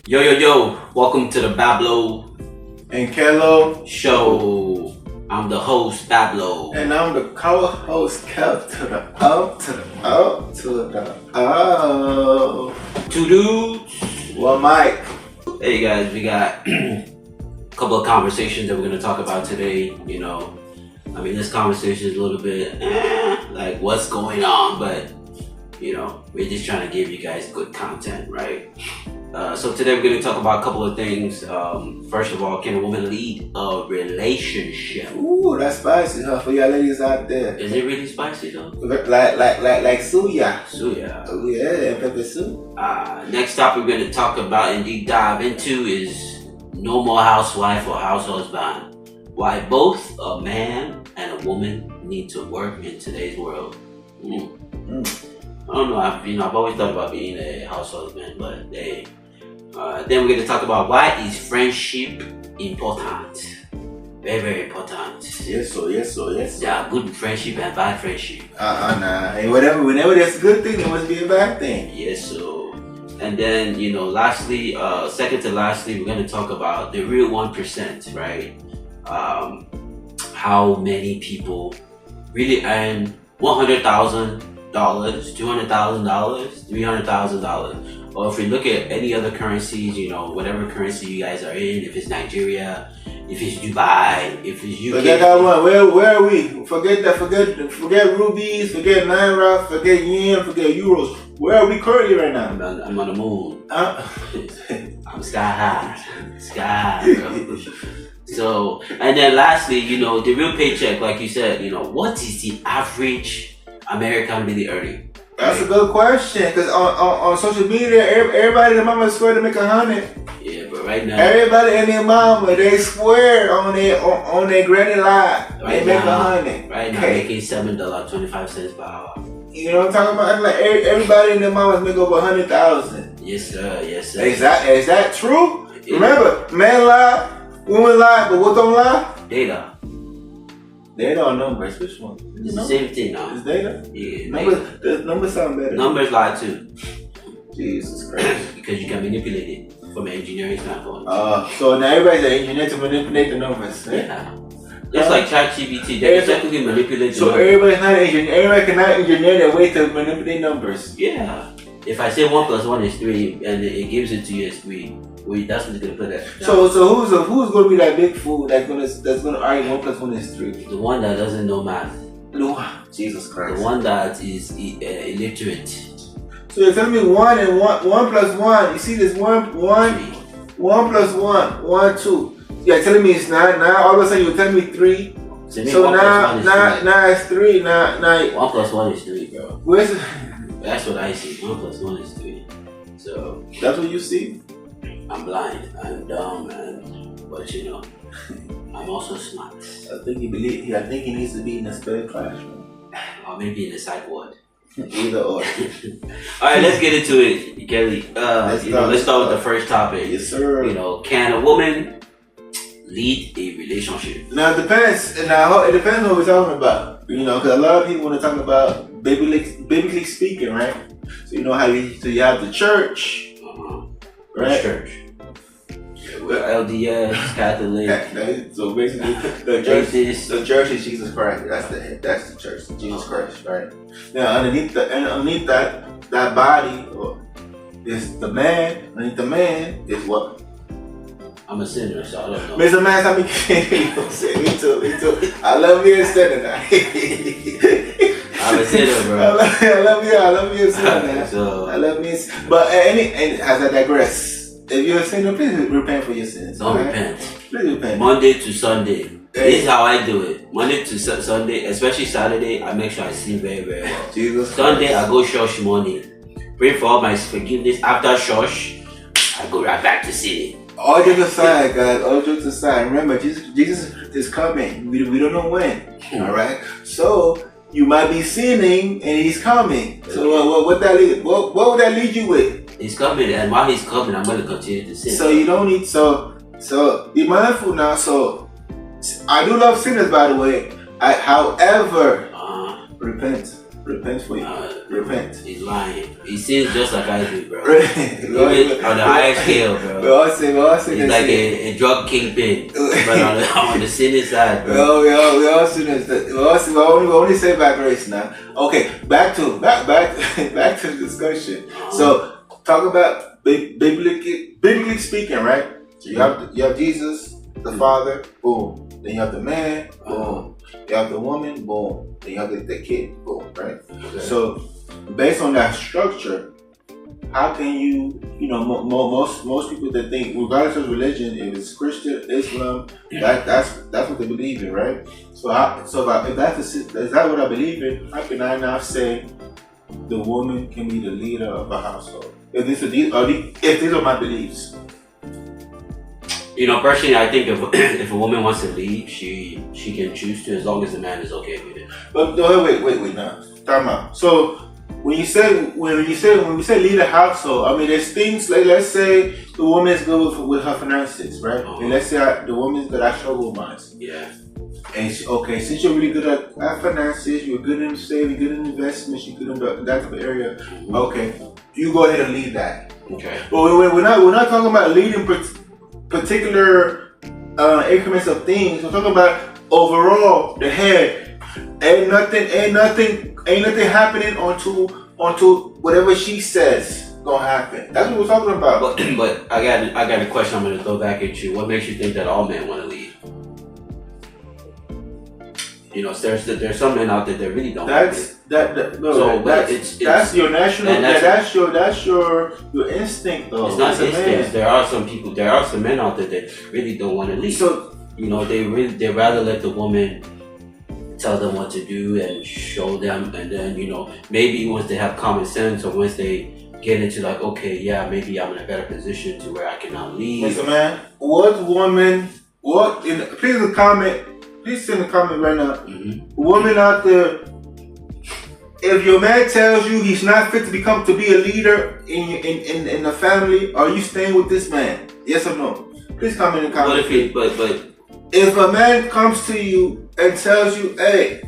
Yo, welcome to the BabloNKeloShow. I'm the host, Bablo. And I'm the co-host, Kel, to the O. Two dudes. Well, Mike. Hey guys, we got a couple of conversations that we're going to talk about today. This conversation is a little bit like what's going on, but we're just trying to give you guys good content, right? So today we're going to talk about a couple of things. First of all, can a woman lead a relationship? Ooh, that's spicy, huh? For y'all ladies out there. Is it really spicy though? Like suya. Suya. Oh yeah, and pepper soup. Next topic we're going to talk about and deep dive into is no more housewife or house husband. Why both a man and a woman need to work in today's world. I don't know. I've always thought about being a house husband, but hey. Then we're going to talk about why is friendship important. Very, very important. Yes, so. Yeah, good friendship and bad friendship. Nah. And whenever there's a good thing, there must be a bad thing. Yes, so. And then, lastly, second to lastly, we're going to talk about the real 1%, right? How many people really earn $100,000, $200,000, $300,000. Or if we look at any other currencies, whatever currency you guys are in, if it's Nigeria, if it's Dubai, if it's UK. Forget that one. Where are we? Forget that. Forget rubies. Forget naira. Forget yen. Forget euros. Where are we currently right now? I'm on the moon. I'm sky high, bro. So, and then lastly, the real paycheck, like you said, what is the average American really earning? That's a good question, because on social media, everybody and their mama swear to make 100. Yeah, but right now, everybody and their mama, they swear on their granny lie, they make 100. Right now, making $7.25 per hour. You know what I'm talking about? Like everybody and their mamas make over 100,000. Yes, sir. Is that true? Yeah. Remember, men lie, women lie, but what don't lie? Data. Data or numbers? Which one? It's the same thing now. It's data? Yeah. Numbers sound better. Numbers lie too. Jesus Christ. Because you can manipulate it from an engineering standpoint. So now everybody's an engineer to manipulate the numbers. Yeah. Just like ChatGPT, they can technically manipulate the numbers. So everybody's not an engineer. Everybody cannot engineer their way to manipulate numbers. Yeah. If I say 1 + 1 is 3 and it gives it to you as 3, that's what it's gonna put that. So who's gonna be that big fool that's gonna argue 1 + 1 is 3? The one that doesn't know math. No, Jesus Christ. The one that is illiterate. So you're telling me 1 + 1. You see this 1 + 1, 2. You're telling me it's 9. Now all of a sudden you're telling me 3. So now it's 3. Now 1 + 1 is 3, bro. Where's it? That's what I see. 1 + 1 is 3. So that's what you see. I'm blind, I'm dumb, but I'm also smart. I think he needs to be in a spare classroom. Or maybe in the psych ward. Either or. Alright, let's get into it, Kelly. Let's start with the first topic. Yes, sir. Can a woman lead a relationship? Now it depends. It depends on what we're talking about. Because a lot of people want to talk about biblically speaking, right? So how you have the church. Right. Church. We're LDS, Catholic. So basically, the church is Jesus Christ. That's the church, Jesus Christ, right? Now underneath that body is the man. Underneath the man is what? I'm a sinner, so I don't know. Mr. Man, me too. I love you a sinner now. I'm a sinner, bro. I love you a sinner now. I love me. But as I digress, if you're a sinner, please repent for your sins. Don't repent. Please repent. Monday to Sunday. This is how I do it. Monday to Sunday, especially Saturday, I make sure I sleep very, very well. Jesus Sunday, Christ. I go church morning. Pray for all my forgiveness. After church, I go right back to sleep. All jokes aside, guys. All jokes aside. Remember, Jesus is coming. We don't know when. All right. So you might be sinning, and He's coming. So what would that lead? What would that lead you with? He's coming, and while He's coming, I'm going to continue to sin. So you don't need so be mindful now. So I do love sinners, by the way. However, repent. Repent for you. Repent. He's lying. He sins just like I do, bro. Right. On the highest scale, bro. We all say He's like a drug kingpin, but on the sinning side, bro. We all sinners. We only say back race now. Okay, back to the discussion. So talk about biblically speaking, right? So you have Jesus, the Father, boom. Then you have the man, boom. You have the woman, boom. Then you have the kid, boom, right? Okay. So based on that structure, how can you most people that think, regardless of religion, if it's Christian, Islam, that's what they believe in, right? If is that what I believe in, how can I now say the woman can be the leader of a household? If these are my beliefs. Personally, I think if a woman wants to lead, she can choose to, as long as the man is okay with it. But no, wait, now, time out. So when we say lead a household, I mean there's things like, let's say the woman is good with her finances, right? And let's say the woman's good at struggle minds. Yeah. And since you're really good at finances, you're good in saving, good in investments, you're good in that type of area. Okay, you go ahead and lead that. Okay. But we're not talking about leading particular increments of things. We're talking about overall the head. Ain't nothing happening onto whatever she says gonna happen. That's what we're talking about. But I got a question I'm gonna throw back at you. What makes you think that all men want to lead? There's some men out there that really don't. That's your national. That's your instinct, though. It's not instinct. There are some men out there that really don't want to lead. So they rather let the woman tell them what to do and show them, and then maybe once they have common sense, or once they get into like, okay, yeah, maybe I'm in a better position to where I can now lead. Listen, man, please send a comment right now. Woman out there, if your man tells you he's not fit to be a leader in the family, are you staying with this man? Yes or no? Please comment in the comments. If a man comes to you and tells you, hey,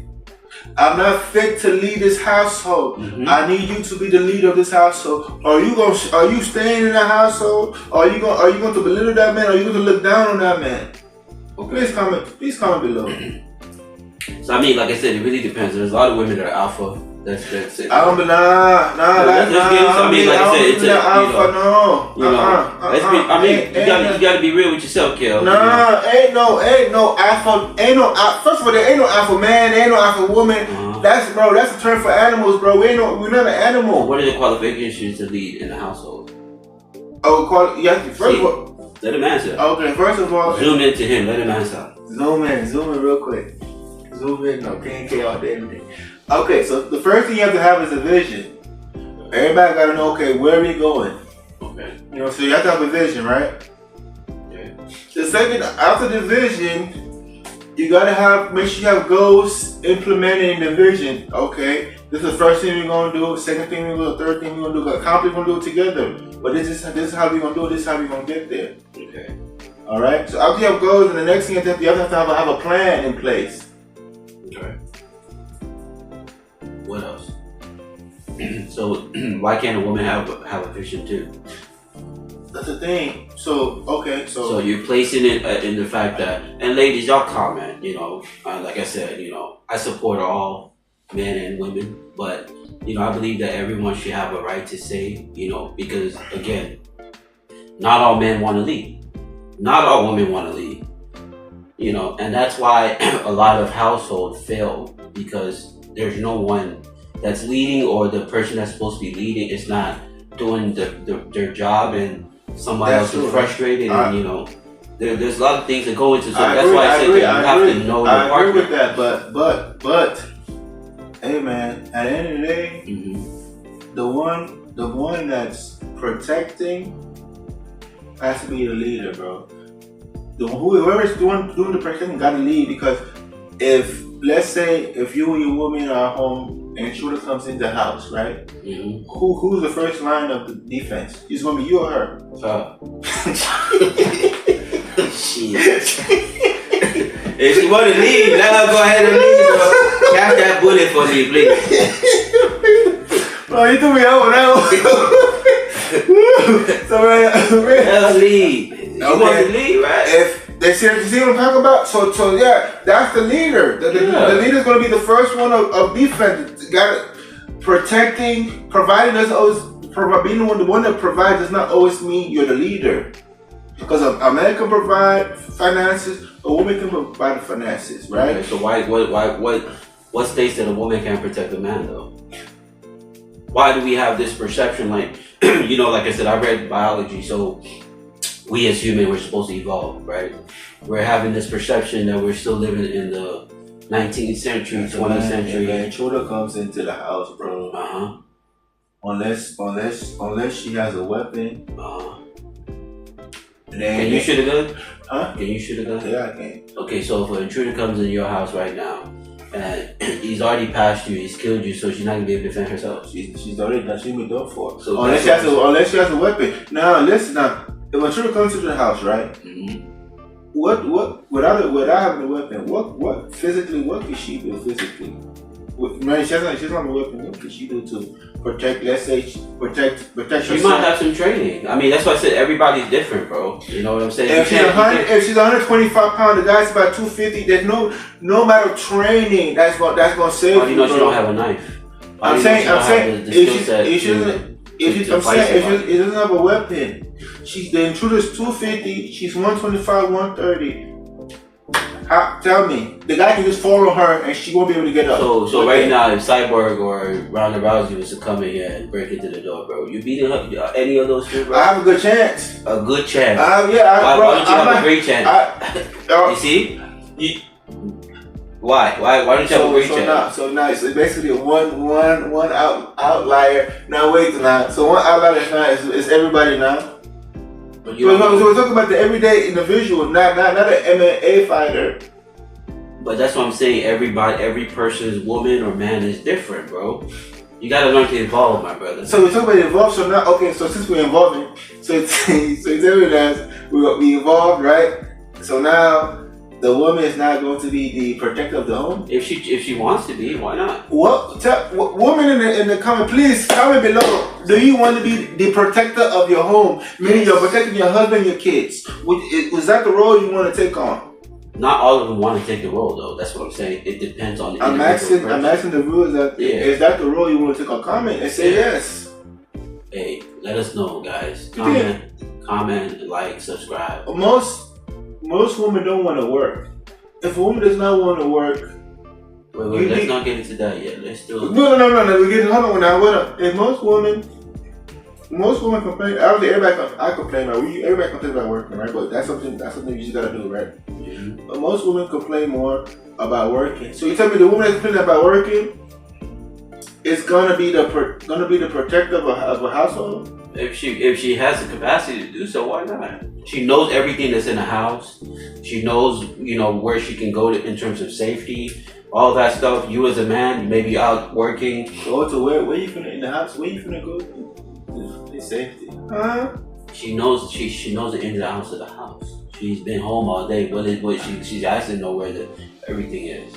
I'm not fit to lead this household. I need you to be the leader of this household. Are you staying in the household? Are you going to belittle that man? Or are you going to look down on that man? Okay. Please comment below. So I mean, like I said, it really depends. There's a lot of women that are alpha. That's it. I don't be you gotta be real with yourself, Kel. Ain't no alpha. First of all, there ain't no alpha man. There ain't no alpha woman. That's a term for animals, bro. We're not an animal. What are the qualifications to lead in the household? First of all. Let him answer. Okay, first of all, zoom into him. Let him answer. Zoom in real quick. Zoom in. No, K all day. Okay, so the first thing you have to have is a vision. Everybody gotta know, okay, where are we going? Okay. So you have to have a vision, right? Okay. The second, after the vision, you gotta make sure you have goals implementing the vision. Okay, this is the first thing we're gonna do. Second thing we're gonna do. Third thing we're gonna do. We're gonna do it together. But this is how we're gonna do it. This is how we're gonna get there. Okay. All right. So after you have goals, and the next thing you have to have a plan in place. Okay. What else? So why can't a woman have a vision too? That's the thing. So you're placing it in the fact that, and ladies, y'all comment. Like I said, I support all men and women, but I believe that everyone should have a right to say, because again, not all men want to lead, not all women want to lead, and that's why a lot of households fail, because there's no one that's leading, or the person that's supposed to be leading is not doing their job, and somebody else is frustrated, and there's a lot of things that go into. So that's why I said that you have to know your partner. I agree with that, but hey man, at the end of the day, the one that's protecting has to be the leader, bro. Whoever's doing the protecting gotta lead, because let's say if you and your woman are home and intruder comes in the house, right? Who's the first line of the defense? It's gonna be you or her. Shit. If she want to leave, let her go ahead and leave, bro. Catch that bullet for me, please. Bro, you threw me out with that one. So, lead. You want to lead, right? If they see what I'm talking about? So yeah, that's the leader. The leader's going to be the first one of defense. Got protecting, providing doesn't always, being the one that provides does not always mean you're the leader. Because a man can provide finances, a woman can provide the finances, right? Okay, so what states that a woman can't protect a man though? Why do we have this perception? Like, like I said, I read biology, so we as humans, we're supposed to evolve, right? We're having this perception that we're still living in the 19th century, 20th century. If an intruder comes into the house, bro. Unless she has a weapon. Can you shoot a gun? Huh? Can you shoot a gun? Yeah, I can. Okay, so if an intruder comes in your house right now, and he's already passed you, he's killed you, so she's not gonna be able to defend herself. She's already done. She's been done for. So unless she has a weapon. Now listen. Now, if an intruder comes to the house, right? Mm-hmm. What without having a weapon? What physically? What can she do physically? Man, she's not a weapon. What can she do to protect? Let's say protect herself. She might have some training. I mean, that's why I said everybody's different, bro. You know what I'm saying? If she's 125 pounds, the guy's about 250. There's no amount of training that's gonna save you. How do you know she don't have a knife? I'm saying if she doesn't have a weapon, the intruder's 250. She's 125, 130. Tell me, the guy can just follow her and she won't be able to get up. So right now, if Cyborg or Ronda Rousey was to come in here and break into the door, bro, you beating up any of those two, bro? I have a good chance. A good chance. Why don't you have a great chance? You see? Why don't you have a great chance? So nice. So basically one outlier. Now wait now. So one outlier now is everybody now. So we're talking about the everyday individual, not an MMA fighter. But that's what I'm saying. Every person's woman or man is different, bro. You gotta learn to evolve, my brother. So we're talking about evolve. So now, okay. So since we're evolving, so we evolved, right? So now the woman is not going to be the protector of the home. If she wants to be, why not? Woman in the comment, please comment below. Do you want to be the protector of your home? Meaning you're protecting your husband, your kids. Is that the role you want to take on? Not all of them want to take the role, though. That's what I'm saying. It depends on the individual person. I'm asking the viewers is that the role you want to take on? Comment and say yes. Hey, let us know, guys. Comment, like, subscribe. Most women don't want to work. If a woman does not want to work, wait, let's not get into that yet. Let's still. No. We're getting hold on now. If most women complain. Obviously, I complain about. Everybody complains about working, right? But that's something you just gotta do, right? Mm-hmm. But most women complain more about working. So you tell me the woman that's complaining about working is gonna be the protector of a household? If she has the capacity to do so, why not? She knows everything that's in the house. She knows, where she can go in terms of safety, all that stuff. You as a man, you may be out working. Go to where you finna in the house? Where you finna go? The safety. Huh? She knows the ins and outs of the house. She's been home all day, but she has to know where everything is.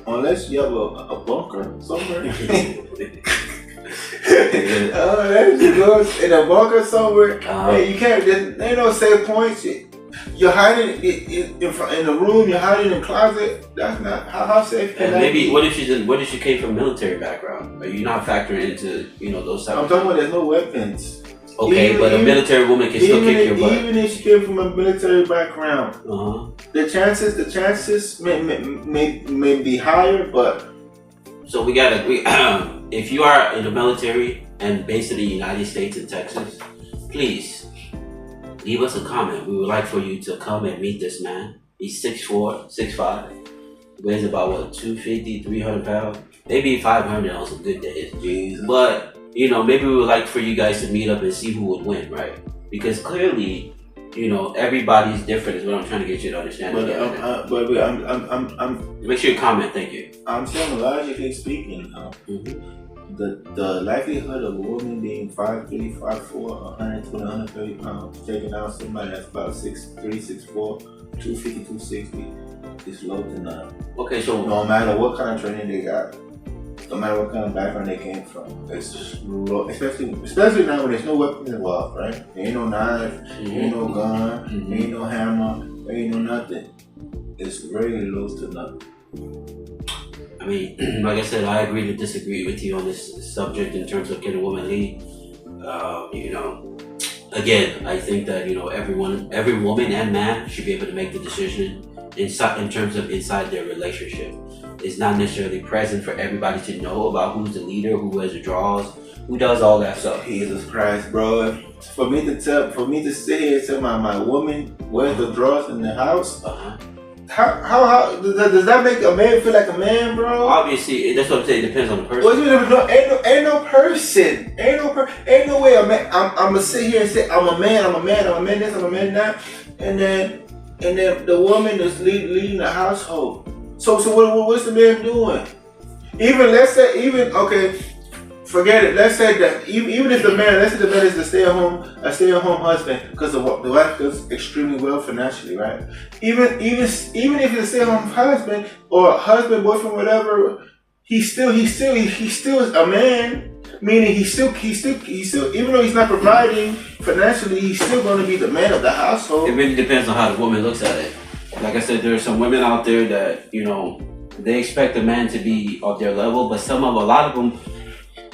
Unless you have a bunker somewhere. There she goes in a bunker somewhere. Hey, you can't. There ain't no safe points. You're hiding in the room. You're hiding in the closet. That's not how safe can that be? What if she came from a military background? Are you not factoring into those types? I'm talking about there's no weapons. Okay, but a military woman can still kick your butt. Even if she came from a military background, the chances may be higher, but. So we gotta if you are in the military and based in the United States in Texas, please leave us a comment. We would like for you to come and meet this man. He's 6'4", 6'5", weighs about 250, 300 pounds, maybe 500 on some good days. Jeez. But maybe we would like for you guys to meet up and see who would win, right? Because clearly, everybody's different is what I'm trying to get you to understand. But I'm make sure you comment. Thank you. I'm saying logically speaking, the likelihood of a woman being 5'3", 5'4", 120, 130 pounds, taking out somebody that's about 6'3", 6'4", 250, 260 is low to none. Okay, so no matter what kind of training they got. no matter what kind of background they came from. It's just especially now when there's no weapons involved, right? There ain't no knife, there ain't no gun, there ain't no hammer, there ain't no nothing. It's very low to nothing. I mean, like I said, I agree to disagree with you on this subject in terms of can a woman lead. Again, I think that every woman and man should be able to make the decision in terms of inside their relationship. It's not necessarily present for everybody to know about who's the leader, who wears the draws, who does all that stuff. Jesus Christ, bro! For me to sit here and tell my woman wears the drawers in the house. How does that make a man feel like a man, bro? Obviously, that's what I'm saying. It depends on the person. Well, ain't no person. Ain't no way I'm gonna sit here and say I'm a man this, I'm a man that, and then the woman is leading the household. So what's the man doing? Forget it. Let's say that even if the man is a stay-at-home husband because the wife does extremely well financially, right? Even if he's a stay-at-home husband or husband, boyfriend, whatever, he still is a man. Meaning he still even though he's not providing financially, he's still going to be the man of the household. It really depends on how the woman looks at it. Like I said, there are some women out there that they expect a man to be of their level, but a lot of them.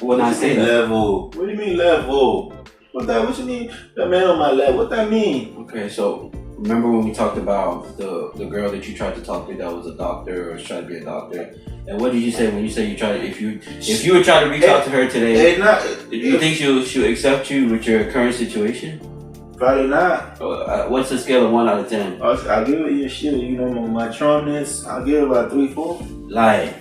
When I say level, what do you mean level? What you mean the man on my level? What that mean? Okay, so remember when we talked about the girl that you tried to talk to that was a doctor or was trying to be a doctor? And what did you say when you say you tried to, if you were trying to reach out to her today? Do you think she'll accept you with your current situation? Probably not. What's the scale of 1 out of 10? I'll give it your shit. My charmness, I'll give it about 3-4. Lie.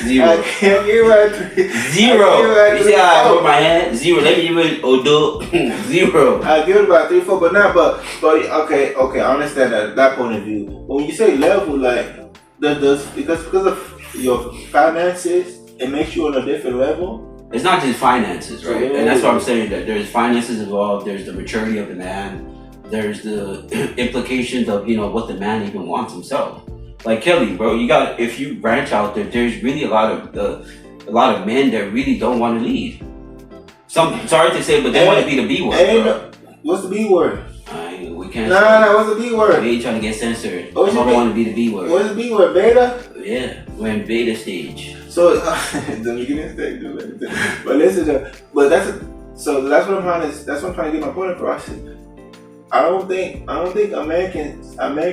0. I can't give it 3. 0. You see how I put my hand? 0. Let me give it Odo. 0. I'll give it about 3-4, but not. But okay. I understand that point of view. But when you say level, like because of your finances, it makes you on a different level. It's not just finances, right? And that's what I'm saying, that there's finances involved, there's the maturity of the man, there's the implications of, what the man even wants himself. Like Kelly, bro, if you branch out there's really a lot of men that really don't want to lead. Sorry to say, but they want to be the B word. What's the B word? We can't. No, what's the B word? We ain't trying to get censored. I don't want to be the B word. What's the B word? Beta? Yeah, we're in beta stage. So the beginning stage, but listen, so that's what I'm trying to get my point across. I don't think a man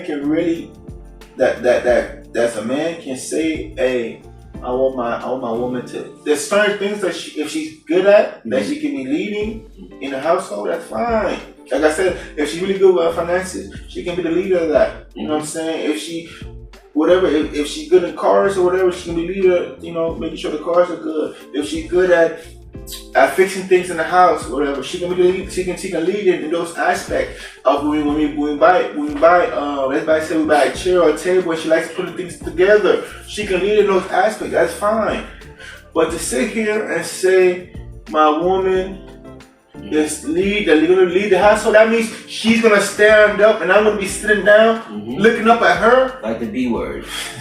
can really that's a man can say, hey, I want my woman to. There's certain things that if she's good at, that she can be leading in the household. That's fine. Like I said, if she's really good with finances, she can be the leader of that. You know what I'm saying? If she's good in cars or whatever, she can be leader. Making sure the cars are good. If she's good at fixing things in the house, or whatever, she can be the lead. She can lead in those aspects of when we buy. Let's say we buy a chair or a table, and she likes putting things together. She can lead in those aspects. That's fine. But to sit here and say my woman is gonna lead the household, that means she's gonna stand up and I'm gonna be sitting down looking up at her. Like the B word. For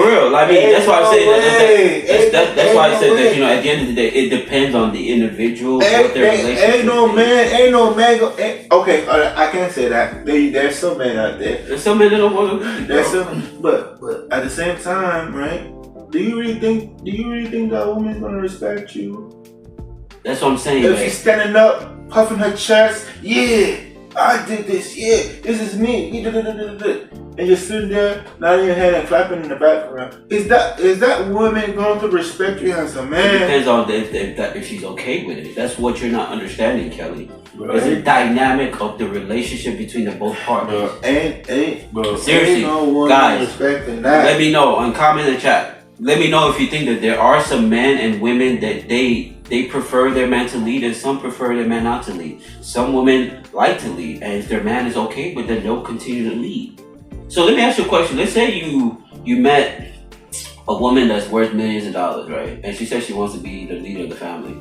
real. I mean, that's why I say that's why I said that, at the end of the day, it depends on the individual, what their relationship ain't no man okay, I can't say that. There's some men out there. There's some men that don't want to lead. There's some, but at the same time, right? Do you really think that woman's gonna respect you? That's what I'm saying. If she's standing up, puffing her chest, yeah, I did this, yeah, this is me, and you're sitting there, nodding your head and clapping in the background. Is that woman going to respect you as a man? It depends on if she's okay with it. That's what you're not understanding, Kelly. It's the dynamic of the relationship between the both partners. Bro, seriously, guys, respecting that. Let me know on comment in the chat. Let me know if you think that there are some men and women that they prefer their man to lead, and some prefer their man not to lead. Some women like to lead, and if their man is okay with it, they'll continue to lead. So let me ask you a question. Let's say you met a woman that's worth millions of dollars, right? And she says she wants to be the leader of the family.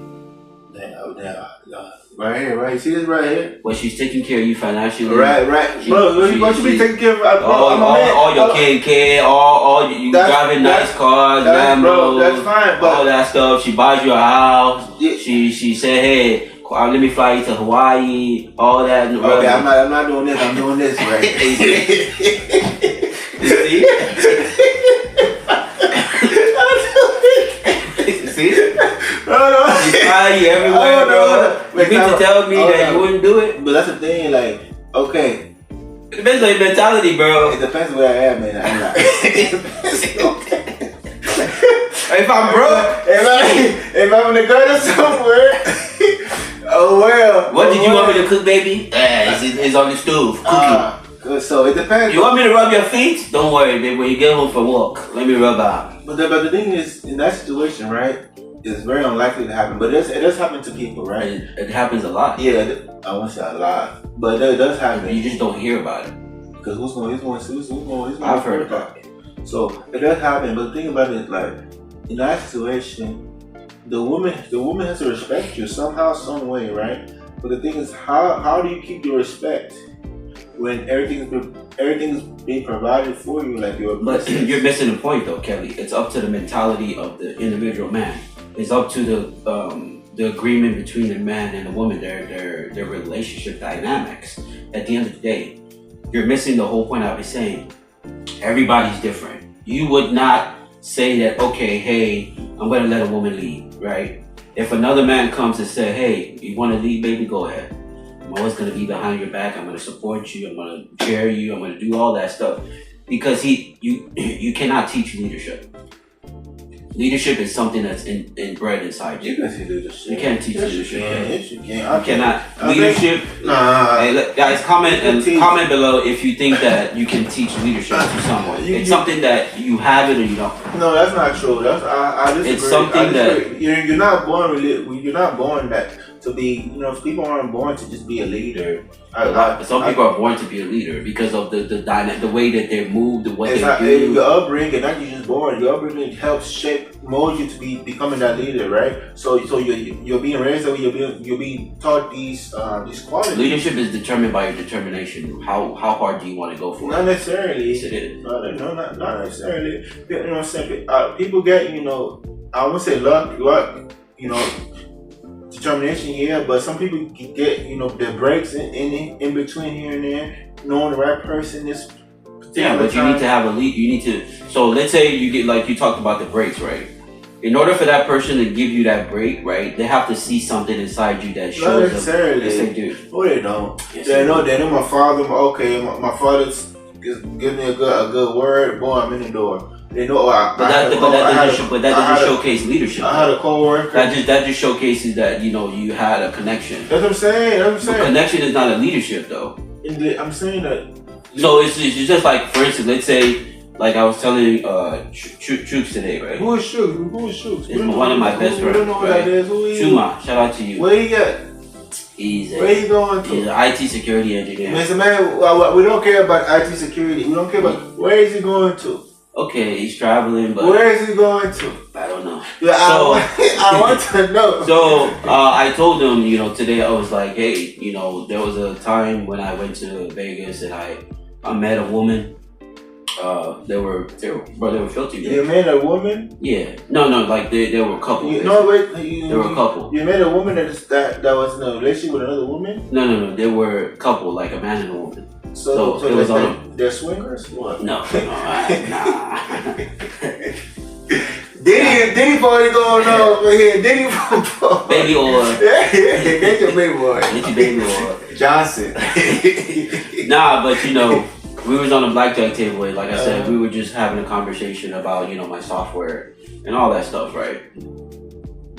Right here, right. See this right here? Well, she's taking care of you financially. Right. Bro, you be taking care of all your KK, all you driving nice cars, Lambos, bro, that's fine. But all that stuff. She buys you a house. Yeah. She said, hey, let me fly you to Hawaii. All that. Okay, I'm not doing this. I'm doing this, right? See? No. She fly you everywhere, bro. You mean to tell me that you wouldn't do it? But that's the thing, like, okay. It depends on your mentality, bro. It depends where I am, man. I'm not. If I'm broke, if I'm gonna go to somewhere, oh well. What did you want me to cook, baby? It's on the stove, cooking. Good. So it depends. You want me to rub your feet? Don't worry, baby. When you get home from work, let me rub out. But the thing is, in that situation, right, it's very unlikely to happen. But it does happen to people, right? It happens a lot. Yeah, I won't say a lot, but it does happen. You just don't hear about it. Because who's going I've heard about it. So it does happen. But the thing about it is, like, in that situation, the woman has to respect you somehow, some way, right? But the thing is, how do you keep your respect when everything's being provided for you, like your? But you're missing the point, though, Kelly. It's up to the mentality of the individual man. It's up to the agreement between the man and the woman, their relationship dynamics. At the end of the day, you're missing the whole point I was saying. Everybody's different. You would not say that, okay, hey, I'm going to let a woman lead, right? If another man comes and says, hey, you want to lead, baby, go ahead. I'm always going to be behind your back. I'm going to support you. I'm going to cheer you. I'm going to do all that stuff. Because you cannot teach leadership. Leadership is something that's inbred inside you. You can teach leadership. You can't teach leadership. Yes, you can. You cannot. Leadership. Nah. Hey, guys, comment below if you think that you can teach leadership to someone. It's something that you have it or you don't. No, that's not true. I disagree. It's something that you're not born. You're not born that to be. People aren't born to just be a leader. Some people are born to be a leader because of the way that they move, the way they do. Your upbringing, not you just born. Your upbringing helps mold you to be becoming that leader, right? So you're being raised that way. You're being taught these qualities. Leadership is determined by your determination. How hard do you want to go for it? Not necessarily. Yes, it is. No, not necessarily. You know what I'm saying? People get, I wouldn't say luck, determination, yeah, but some people get, their breaks in between here and there, knowing the right person is. Yeah, but you need to have a lead. You need to. So let's say you get, like you talked about the breaks, right? In order for that person to give you that break, right, they have to see something inside you that shows them. Not necessarily. Yes, they do. Oh, they don't. Yes, they know my father. Okay, my father's give me a good word. Boy, I'm in the door. They know. But that doesn't showcase leadership. I had a coworker. That just showcases that you had a connection. That's what I'm saying. But connection is not a leadership, though. I'm saying that. So it's just like, for instance, let's say, like I was telling Chooks today, right? Who is Chooks? It's one of my best friends. We don't know who that is. Who is? Chuma, shout out to you. Where he at? Where you going to? He's an IT security engineer. Mr. Man, we don't care about IT security. We don't care about where is he going to. Okay, he's traveling, but where is he going to? I don't know. Yeah, I want to know. So I told him, today I was like, hey, there was a time when I went to Vegas and I met a woman. They were filthy. You met a woman? Yeah. No, like they were a couple. They were a couple. You met a woman that was in a relationship with another woman? No. They were a couple, like a man and a woman. So it was they're swingers? What? No, nah. Diddy party going on over here. Diddy party. Baby oil. Get your baby boy. Get your baby oil. Johnson. Nah, but we was on a blackjack table, and like I said, we were just having a conversation about, my software and all that stuff, right?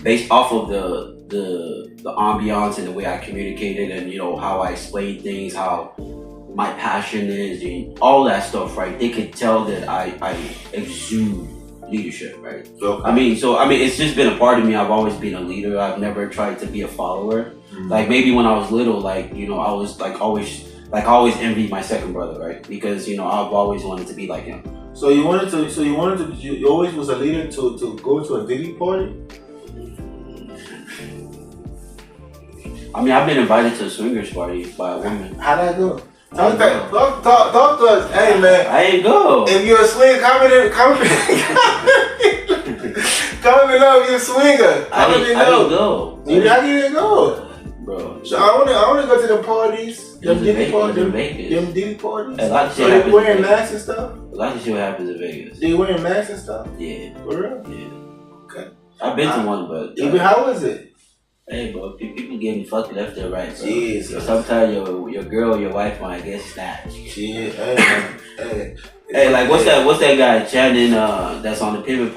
Based off of the ambiance and the way I communicated and, how I explained things, how my passion is and all that stuff, right? They could tell that I exude leadership, right? Okay. I mean, it's just been a part of me. I've always been a leader. I've never tried to be a follower. Mm-hmm. Like maybe when I was little, I was always envied my second brother, right? Because I've always wanted to be like him. So you always was a leader to go to a Diddy party? I mean, I've been invited to a swingers party by a woman. How'd that go? Talk to us. Hey, man. I ain't go. If you're a swinger, comment below if you're a swinger. I didn't go. You didn't go? Bro. So I wanna go to the parties. Them DD parties. Them DD parties. A lot of shit so they happens wearing masks and stuff? A lot of shit happens in Vegas. They wearing masks and stuff? Yeah. For real? Yeah. Okay. I've been to one, but even how was it? Hey, bro, people getting fucked left and right, bro. Jesus. Sometimes your girl or your wife might get snatched. Yeah, hey. Hey, like what's that guy Shannon? That's on the Pivot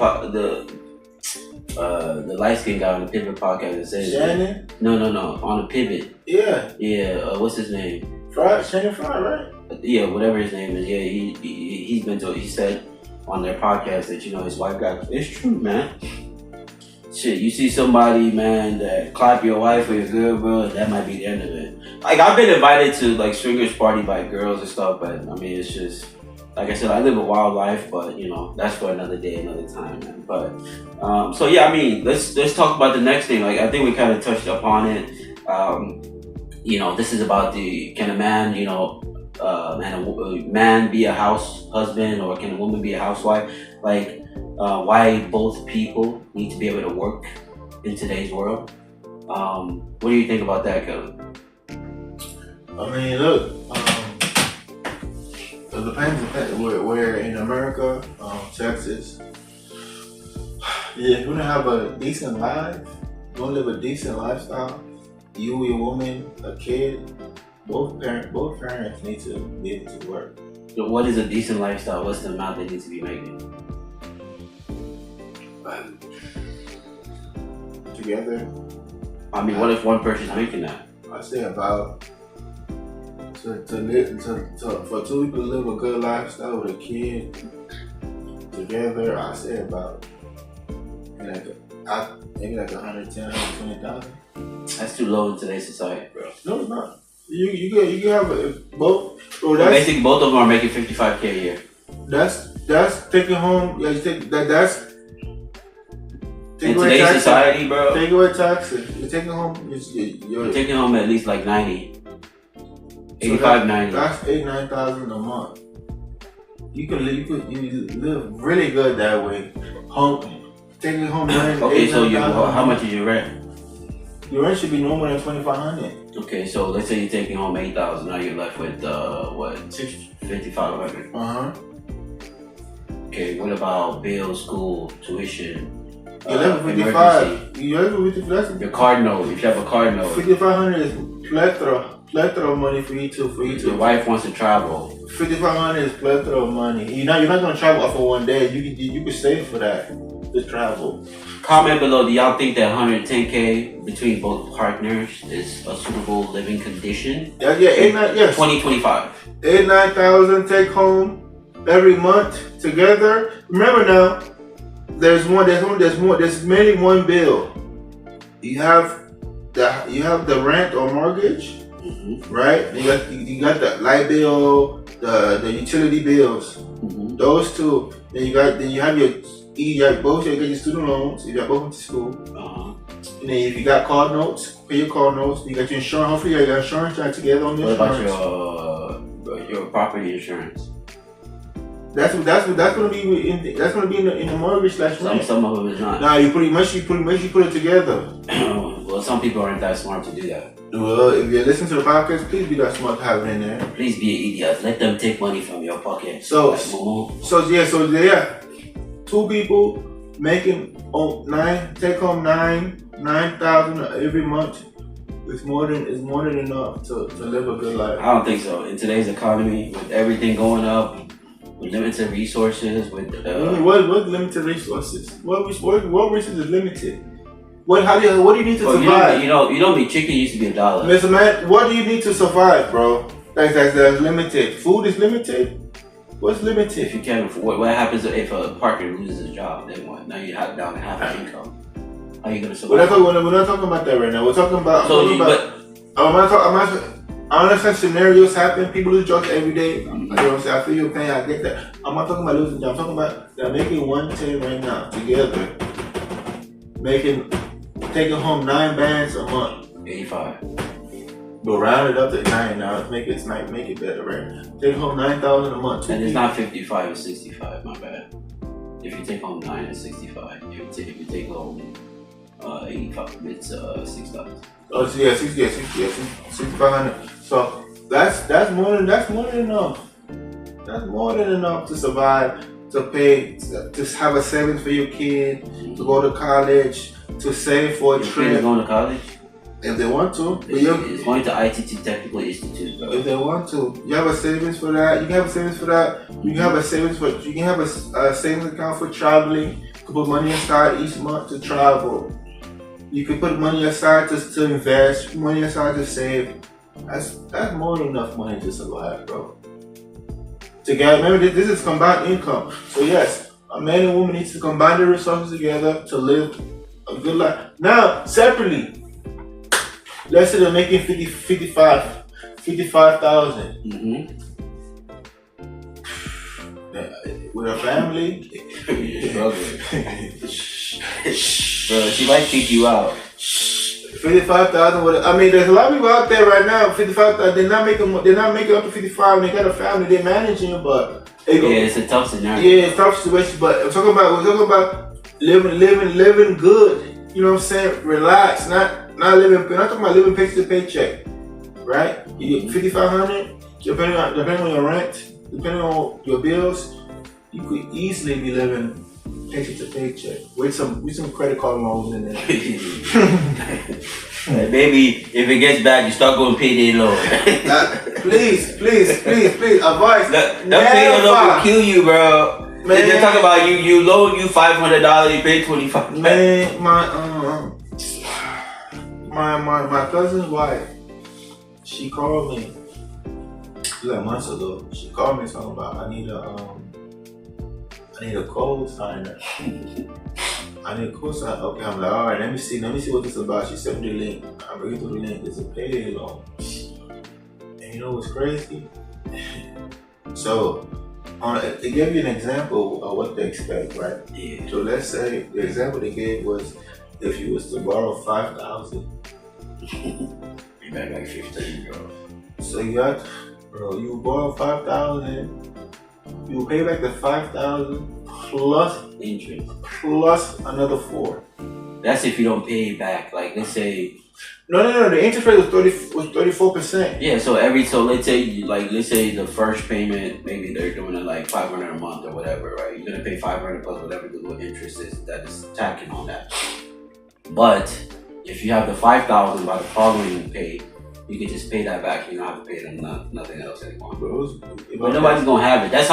the light skinned guy on the Pivot podcast that says Shannon? No, on the Pivot. Yeah. Yeah. What's his name? Shannon Fry, right? Yeah, whatever his name is. Yeah, he said on their podcast that his wife got. It's true, man. Shit, you see somebody, man, that clap your wife or your girl, bro, that might be the end of it. Like, I've been invited to, like, swingers party by girls and stuff, but, I mean, it's just, like I said, I live a wild life, but, that's for another day, another time, man. But, so, yeah, I mean, let's talk about the next thing. Like, I think we kind of touched upon it. This is about can a man, man be a house husband, or can a woman be a housewife? Like, why both people need to be able to work in today's world. What do you think about that, Kevin? I mean, look, it depends. We're in America, Texas. Yeah, if you want to have a decent life, you want to live a decent lifestyle, you, your woman, a kid, both parents need to be able to work. So what is a decent lifestyle? What's the amount they need to be making? Together. I mean, what if one person's making that? I say about for two people to live a good lifestyle with a kid together. I say about maybe like 110,000, 120,000. That's too low in today's society, bro. No, it's not. You can have both. Bro, basically, both of them are making $55K a year. That's taking home. Yeah, that's. In today's society, bro. Take away taxes. You're taking home. You're taking home at least like 90. 85, 90. That's $9,000 a month. You live really good that way. Taking home rent. Okay, so how much is your rent? Your rent should be no more than $2,500. Okay, so let's say you're taking home $8,000. Now you're left with $5,500. Okay, what about bills, school, tuition? You're left with $55. Your card note. If you have a card note, $5,500 is plethora of money for you to. Your wife wants to travel. $5,500 is plethora of money. You're not gonna travel for one day. You can save for that to travel. Comment below. Do y'all think that $110K between both partners is a suitable living condition? Yeah, yes. 2025. 9,000 take home every month together. Remember now. There's mainly one bill. You have the rent or mortgage, right? You got the light bill, the utility bills. Those two. Then you have your student loans. You got both into school. And then if you got car notes, pay your car notes. You got your insurance. Hopefully you got insurance tied together on your insurance. What about your property insurance? That's gonna be in the mortgage /rent. Some of them is not. Nah, you pretty much put it together. Well, some people aren't that smart to do that. Well, if you're listening to the podcast, please be that smart to have it in there. Please be an idiot. Let them take money from your pocket. So yeah, two people making take home 9,000 every month. It's more than enough to live a good life. I don't think so. In today's economy, with everything going up, with limited resources, with what limited resources? What resources is limited? What do you need to survive? You know, chicken used to be $1. Mr. Man, what do you need to survive, bro? That's limited. Food is limited. What's limited? If you can't afford, what happens if a partner loses his job? Then what? Now you have down to half your income. How are you gonna survive? We're not talking about that right now. We're talking about. I understand scenarios happen. People lose jobs every day. You know what I'm saying? I feel your pain. I get that. I'm not talking about losing jobs. I'm talking about they're making 110 right now together, taking home 9 bands a month. 85. But round it up to 9 now. Make it better, right? Take home $9,000 a month. And it's not 55, it's 65. My bad. If you take home 9, it's 65. If you take home 85, it's 6,000. Oh, so yeah, 6,500. So that's more than enough. That's more than enough to survive, to pay, to have a savings for your kid, to go to college, to save for a your trip. Your kid going to college? If they want to. It's going to ITT Technical Institute, bro. If they want to. You have a savings for that. You can have a savings for that. You can have a savings for. You can have a savings account for traveling. You can put money aside each month to travel. You can put money aside to invest. Money aside to save. That's more than enough money to survive, bro. Together, remember this is combined income. So yes, a man and woman needs to combine their resources together to live a good life. Now, separately. Let's say they're making 55,000. Mm-hmm. With a family, bro, she might kick you out. 55,000. I mean, there's a lot of people out there right now. 55,000. They're not making up to 55. And they got a family. They're managing, but it's a tough scenario. Yeah, it's a tough situation. But we're talking about living good. You know what I'm saying? Relax, not living. We're not talking about living paycheck to paycheck, right? You get 5,500, depending on your rent, depending on your bills, you could easily be living paycheck to paycheck with some credit card loans in there. Maybe if it gets bad, you start going payday loan. Please, advice. That payday loan will kill you, bro. Man. They're talking about you loan you $500, you pay $25. Man, my cousin's wife, she called me like months ago. She called me talking about I need a co-signer. I need a co-signer. Okay, I'm like, all right, let me see what this is about. She sent me the link. I'm reading through the link. It's a payday loan. And you know what's crazy? So, they gave you an example of what they expect, right? Yeah. So let's say the example they gave was if you was to borrow 5,000. You back like 15, bro. So you borrow 5,000. You will pay back the 5,000 plus interest plus another 4. That's if you don't pay it back. Like let's say. No. The interest rate was 34%. Yeah. So let's say the first payment, maybe they're doing it like $500 a month or whatever, right? You're gonna pay $500 plus whatever the little interest is that is tacking on that. But if you have the 5,000 by the following pay, you can just pay that back. You don't have to pay them nothing else anymore. But nobody's gonna have it. That's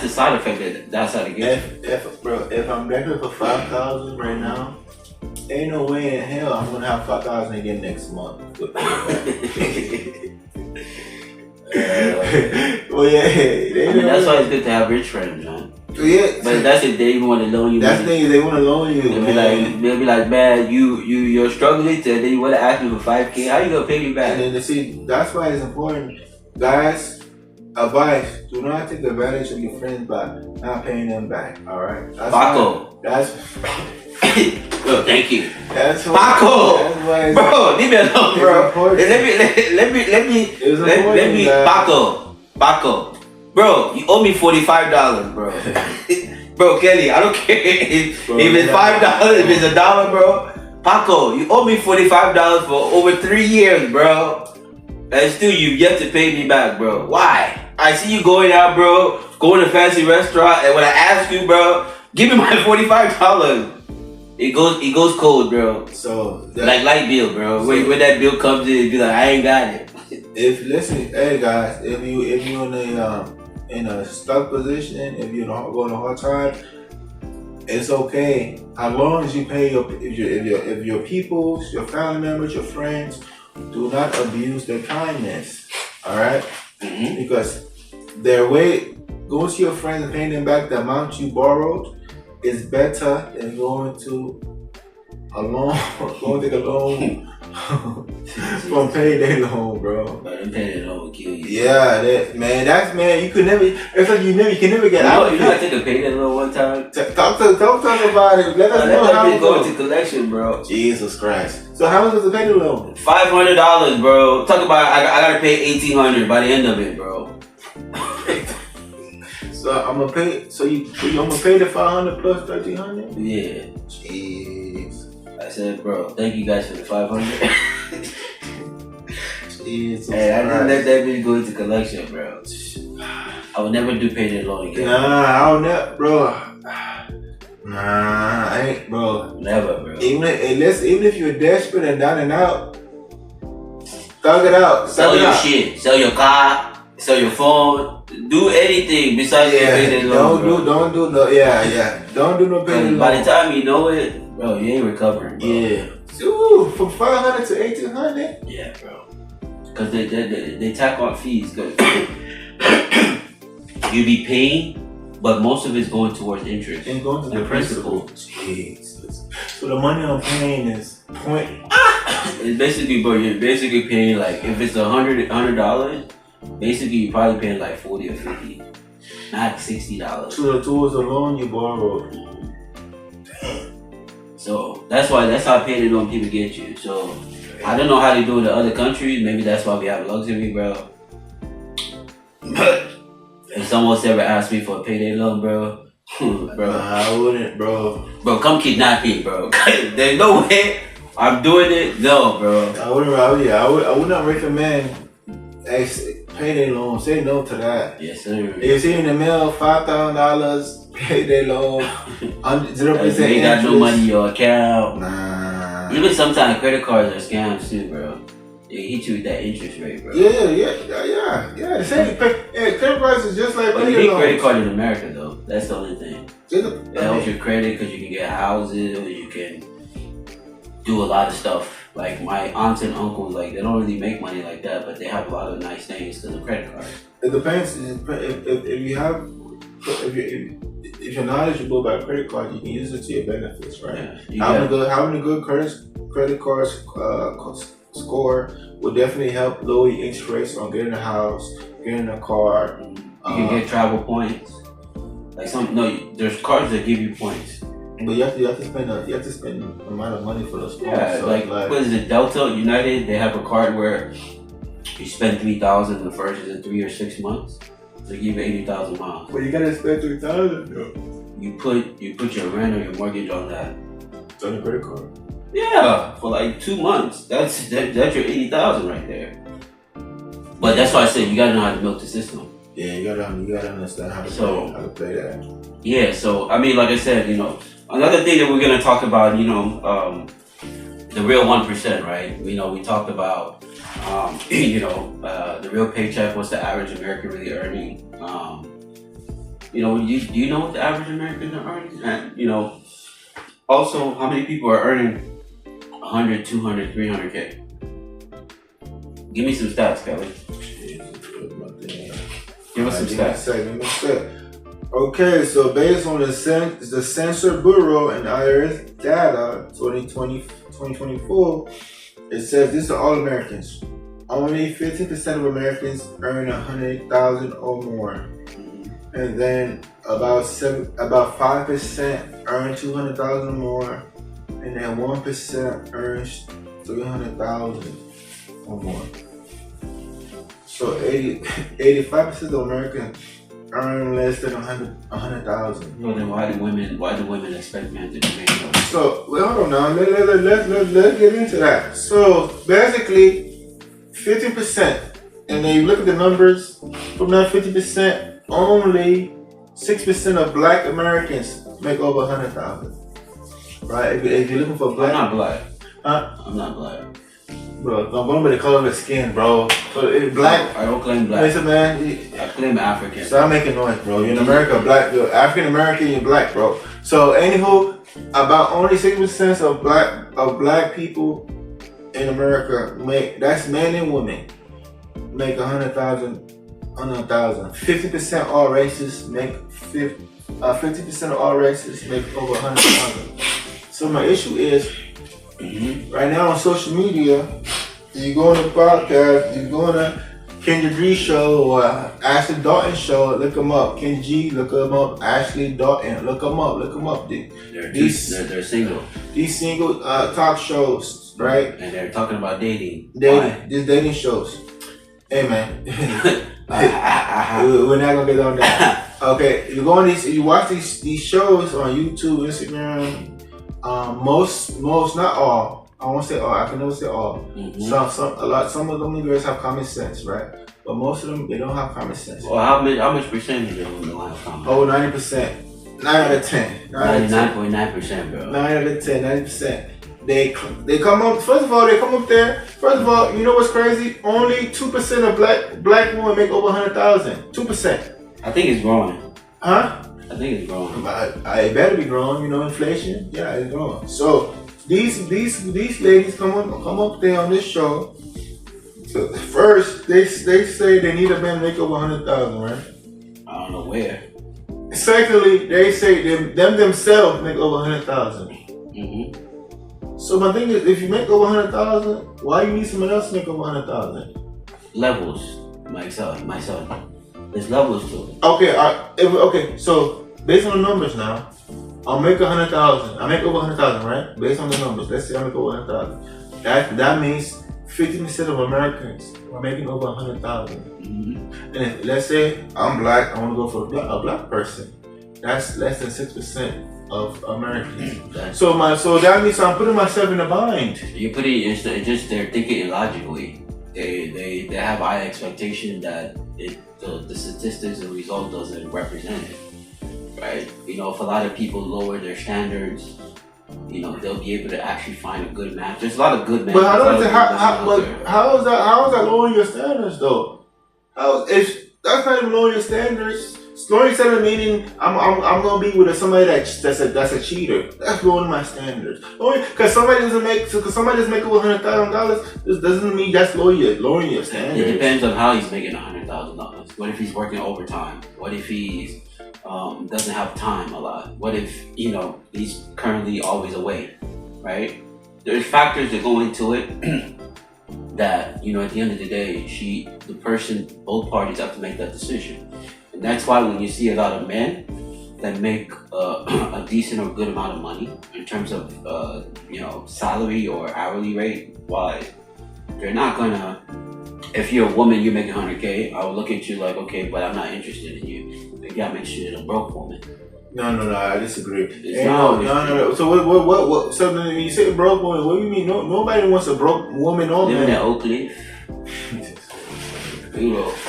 the side effect that's how to get. If I'm back here for 5,000 right now, ain't no way in hell I'm gonna have 5,000 again next month. Well, yeah. That's why it's good to have rich friends, man. Yeah, but that's if they even want to loan you. That's the thing, they want to loan you. They'll be like, man, you're struggling to. Then you want to ask me for $5,000. How you gonna pay me back? And then see, that's why it's important, guys. Advice: do not take advantage of your friends by not paying them back. All right, Paco. That's. Bro, thank you. That's Paco. Bro, leave me alone, bro. Let me. Paco. Bro, you owe me $45, bro. Bro, Kelly, I don't care if it's $5, if it's $1, bro. Paco, you owe me $45 for over 3 years, bro. And still, you've yet to pay me back, bro. Why? I see you going out, bro, going to a fancy restaurant, and when I ask you, bro, give me my $45. It goes cold, bro. So like light bill, bro. When that bill comes in, be like, I ain't got it. Hey guys, if you in a stuck position, if you're going a hard time, it's okay. As long as you pay if your peoples, your family members, your friends, do not abuse their kindness. All right? Mm-hmm. Because going to your friends and paying them back the amount you borrowed is better than going to a loan, go take a loan from payday loan, bro. But them payday loan will kill you. Yeah, man, you could never. It's like you can never get out. You know, I took a payday loan one time. Talk about it. Let us know how it goes. Go into collection, bro. Jesus Christ. So how much was the payday loan? $500, bro. Talk about I gotta pay $1,800 by the end of it, bro. So I'm gonna pay. So I'm gonna pay the $500 plus $1,300. Yeah. Jeez. I said, bro, thank you guys for the $500. Jesus. Hey, I didn't let that bitch go into collection, bro. I would never do payday loan again. Nah, I'll never, bro. Nah, I ain't, bro. Never, bro. Even if you're desperate and down and out, thug it out. Sell your shit. Sell your car. Sell your phone. Do anything besides your payday loan. Don't do no payday loan. By the time you know it, bro, you ain't recovering, bro. Yeah. Ooh, from $500 to $1,800. Yeah, bro. Because they tack on fees. Cause you be paying, but most of it's going towards interest and going to the principal. Jesus. So the money I'm paying is It's basically, bro. You're basically paying like if it's $100. Basically, you're probably paying like 40 or 50, not $60. Towards the loan you borrowed. So that's how payday loan people get you. So I don't know how they do in the other countries. Maybe that's why we have luxury, bro. But if someone's ever asked me for a payday loan, bro, nah, I wouldn't, bro. Bro, come kidnap me, bro. There's no way I'm doing it. No, bro. I would not recommend payday loan. Say no to that. Yes, sir. If you see in the mail $5,000 payday loan, 0% You ain't got no money in your account. Nah. Even sometimes credit cards are scams too, bro. They hit you with that interest rate, bro. Yeah. The same. Credit cards is just like but you get credit card in America though. That's the only thing. It helps your credit because you can get houses, or you can do a lot of stuff. Like my aunts and uncles, like they don't really make money like that, but they have a lot of nice things because of credit cards. It depends. If you're knowledgeable about credit card, you can use it to your benefits, right? Yeah, having a good credit card score will definitely help lower your interest rates on getting a house, getting a car. You can get travel points. Like there's cards that give you points. But you have to spend a amount of money for those points. Yeah, so like what is it? Delta, United, they have a card where you spend $3,000 the first 3 or 6 months. They give you 80,000 miles. But you gotta spend $3,000 though. You put your rent or your mortgage on that. It's on a credit card. Yeah, for like 2 months. That's your 80,000 right there. But that's why I said you gotta know how to milk the system. Yeah, you gotta understand how to play that. Yeah, so I mean, like I said, another thing that we're gonna talk about, the real 1%, right? We talked about, the real paycheck. What's the average American really earning? Do you know what the average Americans are earning? And also how many people are earning 100, 200, 300K? Give me some stats, Kelly. Give us some stats. Okay, so based on the Census Bureau and IRS data 2024, it says this is all Americans. Only 15% of Americans earn 100,000 or more, and then about 5% earn 200,000 or more, and then 1% earns 300,000 or more. So 85% of Americans earn less than 100,000. Well, then why do women expect men to be making more? So hold on now. Let's get into that. So basically, 50%, and then you look at the numbers from that 50%. Only 6% of Black Americans make over 100,000. Right? If you're looking for Black, I'm not Black. Huh? I'm not Black. Bro, don't go by the color of the skin, bro. So if Black, I don't claim Black. Listen, man. I claim African. Stop making noise, bro. You're in America, Black. You're African American. You're Black, bro. So anywho, about only 6% of black people in America that's men and women, make 100,000. 50% all races make 50% of all races make over 100,000. So my issue is, right now on social media, you go on a podcast, you go on a Kendra G show or Ashley Dalton show, look them up. Ken G, look them up. Ashley Dalton, look them up. They're single. These single talk shows, right? And they're talking about dating. These dating shows. Hey man, we're not gonna get on that. Okay, you go on you watch these shows on YouTube, Instagram. Most, not all. I won't say all. I can never say all. Some of them girls have common sense, right? But most of them, they don't have common sense. Well, how much percentage of them don't have common sense? Oh, 90%. 9 out of 10. 99.9%, bro. 9 out of 10, 90%. They come up. First of all, they come up there. First of all, you know what's crazy? Only 2% of black women make over 100,000. 2%. I think it's growing. Huh? I think it's growing. It better be growing. You know, inflation. Yeah, it's growing. So these ladies come up there on this show. So first, they say they need a man to make over 100,000, right? I don't know where. Secondly, they say them themselves make over 100,000. So my thing is, if you make over 100,000, why you need someone else to make over 100,000? Levels, my son. There's levels to it. Okay. So based on the numbers now, I'll make 100,000. I make over 100,000, right? Based on the numbers, let's say I make over 100,000. That means 50% of Americans are making over 100,000. And if, let's say I'm black, I want to go for a black person. That's less than 6% of Americans. So that means I'm putting myself in a bind. You're putting just they're thinking illogically. They have high expectation that the statistics and result doesn't represent it, right? You know, if a lot of people lower their standards, you know, they'll be able to actually find a good match. There's a lot of good matches. But I don't think how is that lowering your standards though? If that's not even lowering your standards. Lowering your standards meaning I'm gonna be with somebody that's a cheater. That's lowering my standards. Because somebody doesn't make over $100,000, this doesn't mean that's lowering your standards. It depends on how he's making $100,000. What if he's working overtime? What if he's doesn't have time a lot? What if, you know, he's currently always away, right? There's factors that go into it that, you know, at the end of the day, both parties have to make that decision. And that's why when you see a lot of men that make a decent or good amount of money in terms of, you know, salary or hourly rate, why? They're not gonna, if you're a woman, you're making 100K, I would look at you like, okay, but I'm not interested in you. Maybe I'm interested in a broke woman. No, I disagree. No. So what? So when you say broke woman, what do you mean? Nobody wants a broke woman or man. Living at Oak Cliff.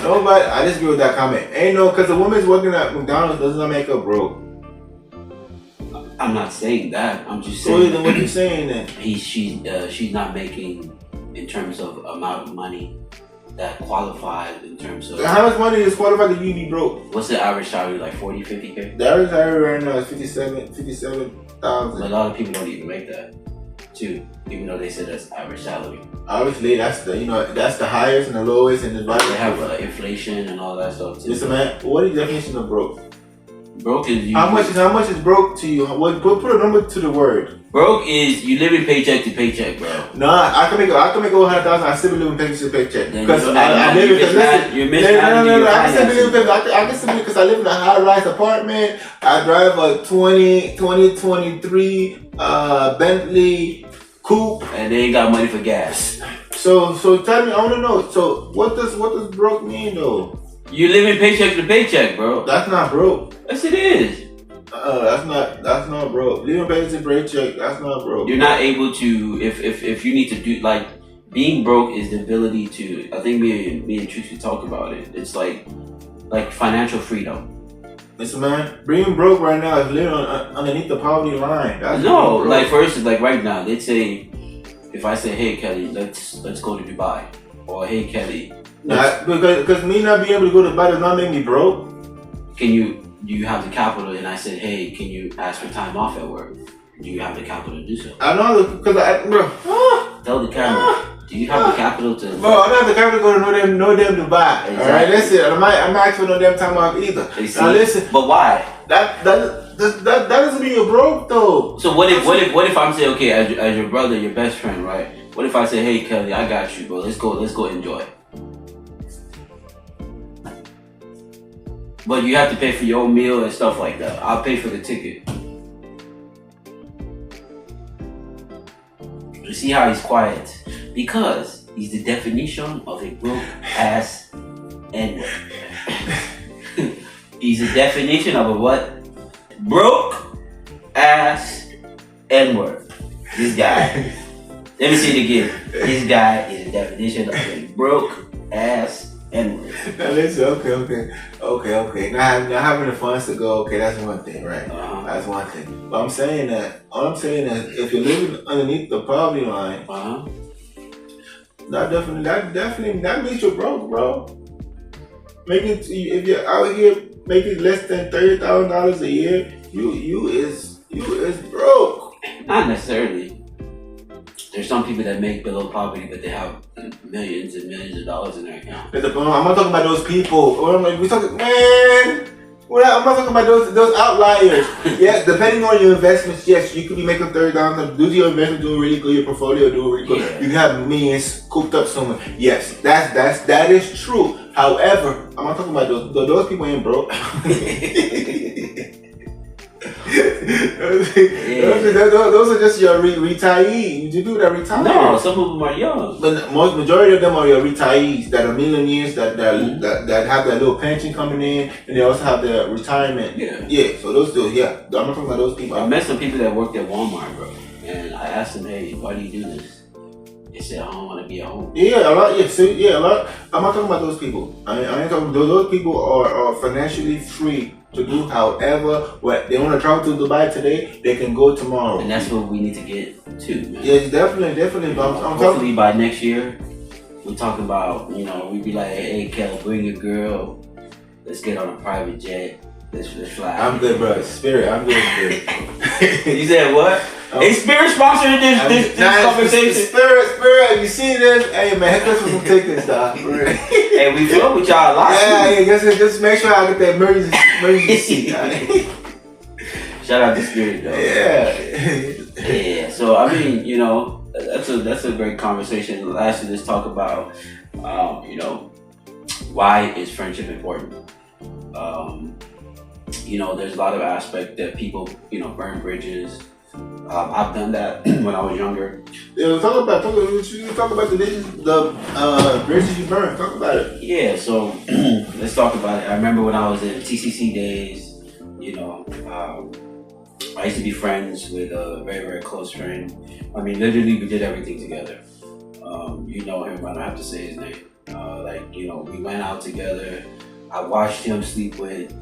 Nobody. I disagree with that comment. Because a woman's working at McDonald's doesn't make her broke. I'm not saying that. I'm just saying. So then what you saying then? She's not making in terms of amount of money that qualifies in terms of. How much money is qualified that you be broke? What's the average salary, like 40, 50K? The average salary right now is 57,000. But a lot of people don't even make that, too, even though they said that's average salary. Obviously, that's the highest and the lowest and the bottom. They have inflation and all that stuff too. Listen, man, what is the definition of broke? Broke is how much is broke to you? Put a number to the word. Broke is you living paycheck to paycheck, bro. Nah, I can make over 100,000. I still be living paycheck to paycheck because I live in. I can still because I live in a high-rise apartment. I drive a 2023 Bentley coupe, and they ain't got money for gas. So tell me, I want to know. So what does broke mean though? You living paycheck to paycheck, bro. That's not broke. Yes, it is. That's not broke. Living paycheck to paycheck, that's not broke. You're not able to if you need to do like being broke is the ability to. I think me and Truth talk about it. It's like financial freedom. Listen, man, being broke right now is living underneath the poverty line. That's like for instance, like right now, let's say if I say, hey Kelly, let's go to Dubai, or hey Kelly. Because me not being able to go to Dubai does not make me broke. Do you have the capital? And I said, hey, can you ask for time off at work? Do you have the capital to do so? I know, because tell the camera. Do Do you have the capital to? Bro, I don't have the capital to go to no damn Dubai. Exactly. All right, listen. I'm not asking for no damn time off either. Now listen. But why? That doesn't mean you're broke though. So what if I'm saying, okay, as your brother, your best friend, right? What if I say, hey Kelly, I got you, bro. Let's go enjoy. But you have to pay for your own meal and stuff like that. I'll pay for the ticket. You see how he's quiet? Because he's the definition of a broke ass N-word. He's the definition of a what? Broke ass N-word. This guy. Let me see it again. This guy is the definition of a broke ass N-word. Now listen, okay. Now having the funds to go, okay, that's one thing, right? That's one thing. But all I'm saying that if you're living underneath the poverty line, that means you're broke, bro. If you're out here making less than $30,000 a year, you is broke. Not necessarily. There's some people that make below poverty, but they have millions and millions of dollars in their account. I'm not talking about those people. I'm not talking about those outliers. Yeah, depending on your investments, yes, you could be making $30,000. Do your investment doing really good, your portfolio doing really good. Yeah. You can have millions cooped up somewhere. Yes, that is true. However, I'm not talking about those people ain't broke. Those are just your retirees. You people that retire. No, some of them are young. But majority of them are your retirees that are millionaires that have that little pension coming in, and they also have their retirement. Yeah. So those two, yeah. I'm not talking about those people. I met some people that worked at Walmart, bro, and I asked them, hey, why do you do this? They said, I don't want to be at home. Yeah, a lot. Yeah, see, yeah, a lot. I'm not talking about those people. I ain't talking. Those people are financially free to do however what they want to travel to Dubai today. They can go tomorrow, and that's what we need to get to, man. Yeah, definitely. But hopefully by next year, we're talking about. We'd be like, hey, Kel, bring your girl. Let's get on a private jet. Let's fly. I'm good, bro. Spirit, I'm good. You said what? Hey, Spirit sponsored this conversation. Spirit, you see this? Hey, man, hit us with some tickets, dog. Hey, we flow with y'all a lot. Yeah, just make sure I get that emergency seat. Shout out to Spirit, though. Yeah. So I mean, that's a great conversation. Lastly, let's talk about, why is friendship important? There's a lot of aspects that people, burn bridges. I've done that when I was younger. Yeah, talk about the bridges you burned. Talk about it. Yeah, so let's talk about it. I remember when I was in TCC days, I used to be friends with a very, very close friend. I mean, literally, we did everything together. You know him, I don't have to say his name. We went out together. I watched him sleep with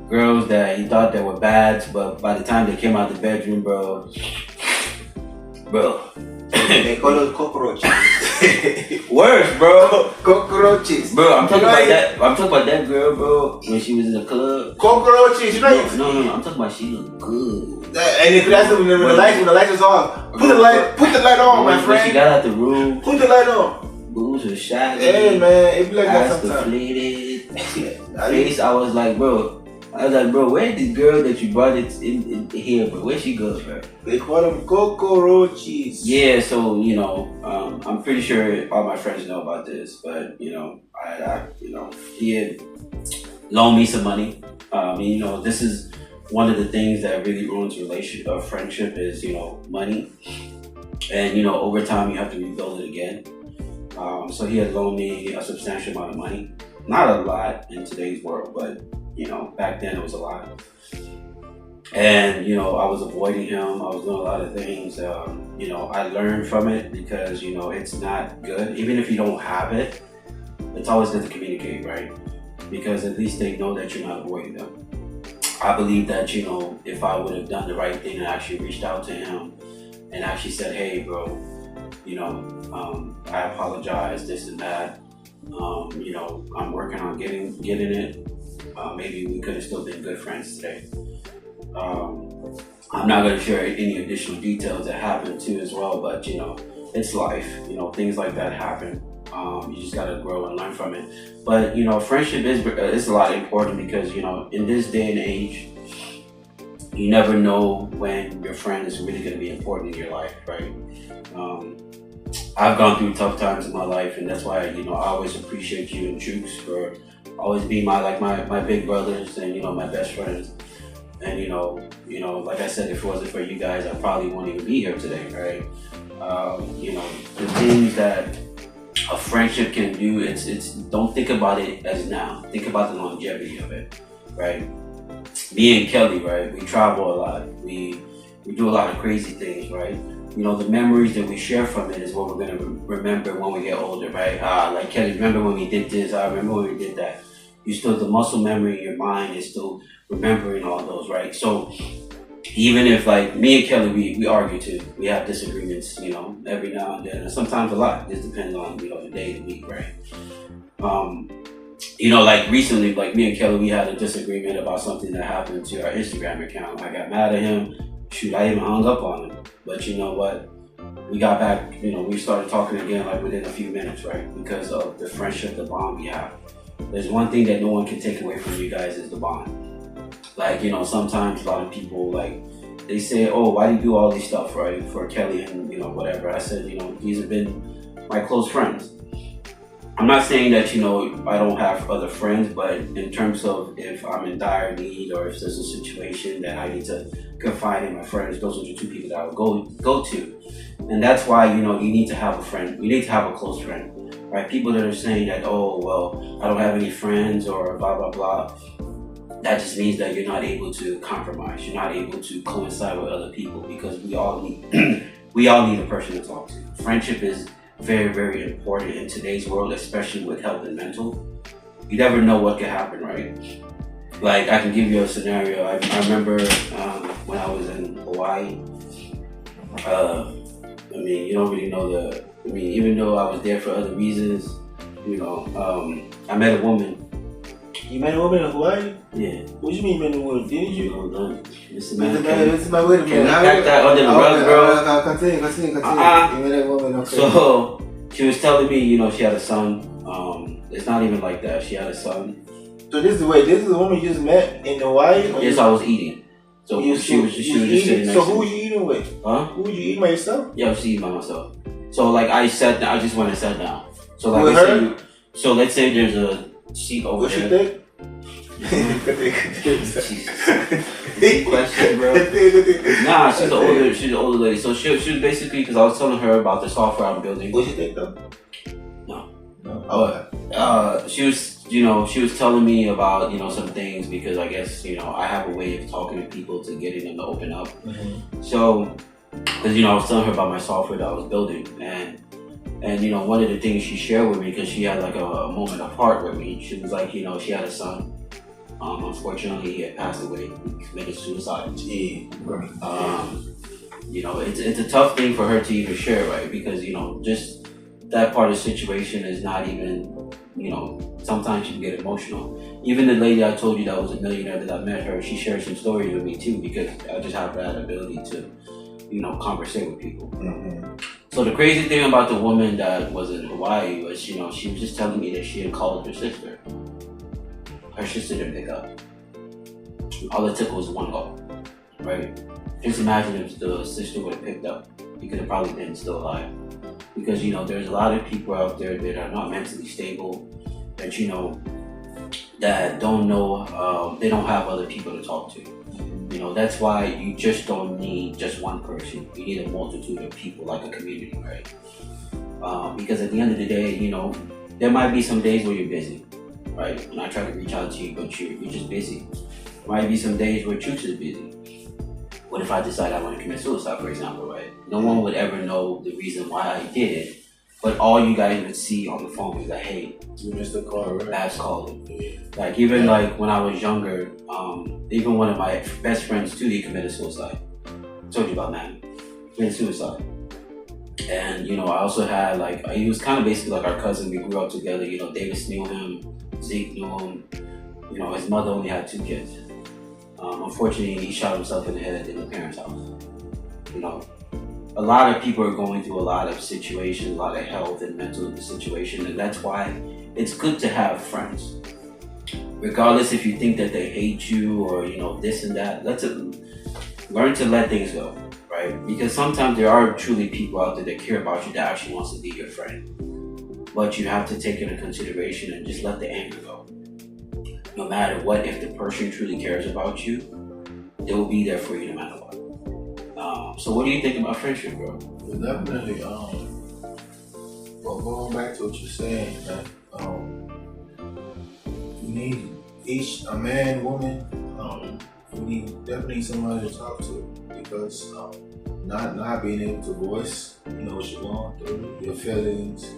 girls that he thought that were bad, but by the time they came out the bedroom, bro. They call those cockroaches. Worse, bro. Cockroaches. Bro, I'm talking about that. I'm talking about that girl, bro, when she was in the club. Cockroaches, No. I'm talking about she looked good. And if that's when the lights was off, put the light on, my friend. When she got out the room, put the light on. Boobs were shiny. Hey man, it be like that sometimes. Deflated. Face, I was like, bro, where the girl that you brought in here, bro? Where'd she go, bro? They call them cockroaches. Yeah, so I'm pretty sure all my friends know about this, but he had loaned me some money. This is one of the things that really ruins friendship is money, and over time you have to rebuild it again. So he had loaned me a substantial amount of money, not a lot in today's world, but back then it was a lot. And, I was avoiding him. I was doing a lot of things. I learned from it because, it's not good. Even if you don't have it, it's always good to communicate, right? Because at least they know that you're not avoiding them. I believe that, if I would have done the right thing and actually reached out to him and actually said, hey, bro, I apologize, this and that. I'm working on getting it. Maybe we could have still been good friends today. I'm not going to share any additional details that happened too as well, but it's life. Things like that happen. You just gotta grow and learn from it. But friendship is a lot important because in this day and age, you never know when your friend is really gonna be important in your life, right? I've gone through tough times in my life, and that's why I always appreciate you and Jukes for always being my big brothers and my best friends. And like I said, if it wasn't for you guys, I probably won't even be here today, right? The things that a friendship can do, it's don't think about it as now. Think about the longevity of it, right? Me and Kelly, right? We travel a lot. We do a lot of crazy things, right? The memories that we share from it is what we're gonna remember when we get older, right? Like Kelly, remember when we did this? I remember when we did that. The muscle memory in your mind is still remembering all those, right? So even if like me and Kelly, we argue too. We have disagreements, every now and then, and sometimes a lot. This depends on the day of the week, right? Like recently, like me and Kelly, we had a disagreement about something that happened to our Instagram account. I got mad at him. Shoot, I even hung up on him. But you know what? We got back, we started talking again like within a few minutes, right? Because of the friendship, the bond we have. There's one thing that no one can take away from you guys is the bond. Like, sometimes a lot of people, like, they say, oh, why do you do all this stuff, right? For Kelly and, whatever. I said, these have been my close friends. I'm not saying that, I don't have other friends, but in terms of if I'm in dire need or if there's a situation that I need to confide in my friends, those are the two people that I would go to. And that's why, you need to have a friend. You need to have a close friend, right? People that are saying that, oh, well, I don't have any friends or blah, blah, blah. That just means that you're not able to compromise. You're not able to coincide with other people because we all need a person to talk to. Friendship is very, very important in today's world, especially with health and mental. You never know what could happen, right? Like, I can give you a scenario. I remember when I was in Hawaii. You don't really know even though I was there for other reasons, I met a woman. You met a woman in Hawaii? Yeah. What do you mean you met a woman? Didn't you? Hold on. This is my wait a minute. Can I pack that under the rug, bro? Continue. You met a woman, okay. So, she was telling me, she had a son. It's not even like that. She had a son. So this is a woman you just met in Hawaii? Yes, I was eating. So she was just sitting next to me. So who were you eating with? Huh? Who were you eating by yourself? Yeah, I was eating by myself. So like I sat down, I just went and sat down. So like let's say there's a seat over there. What's she think? Question, bro. Nah, she's an older lady. So she was basically, because I was telling her about the software I'm building. What she think though? No. Oh. She was telling me about some things because I guess I have a way of talking to people to getting them to open up. Mm-hmm. So, because I was telling her about my software that I was building, and one of the things she shared with me, because she had like a moment apart with me, she was like, she had a son. Unfortunately, he had passed away. He committed suicide. Yeah. Right. It's a tough thing for her to even share, right? Because just that part of the situation is not even, sometimes you can get emotional. Even the lady I told you that was a millionaire that I met her, she shared some stories with me too, because I just have that ability to, conversate with people. Mm-hmm. So the crazy thing about the woman that was in Hawaii was, she was just telling me that she had called her sister. Her sister didn't pick up. All it took was one call, right? Just imagine if the sister would have picked up, he could have probably been still alive. Because, there's a lot of people out there that are not mentally stable, that, that don't know, they don't have other people to talk to. That's why you just don't need just one person. You need a multitude of people, like a community, right? Because at the end of the day, there might be some days where you're busy, right? And I try to reach out to you, but you're just busy. There might be some days where Chooks is busy. What if I decide I want to commit suicide, for example, right? No one would ever know the reason why I did it, but all you guys would see on the phone is like, hey, you missed the call, right? Babs called him. Like, even like when I was younger, even one of my best friends too, he committed suicide. I told you about that. Committed suicide. And, I also had like, he was kind of basically like our cousin. We grew up together. Davis knew him, Zeke knew him. His mother only had 2 kids. Unfortunately, he shot himself in the head in the parents' house. a lot of people are going through a lot of situations, a lot of health and mental situation, and that's why it's good to have friends. Regardless if you think that they hate you or this and that, learn to let things go, right? Because sometimes there are truly people out there that care about you that actually wants to be your friend. But you have to take it into consideration and just let the anger go. No matter what, if the person truly cares about you, they will be there for you no matter what. So what do you think about friendship, bro? Well, definitely, well, going back to what you're saying, that you need a man, woman, you need definitely somebody to talk to, because not being able to voice, what you're going through, your feelings,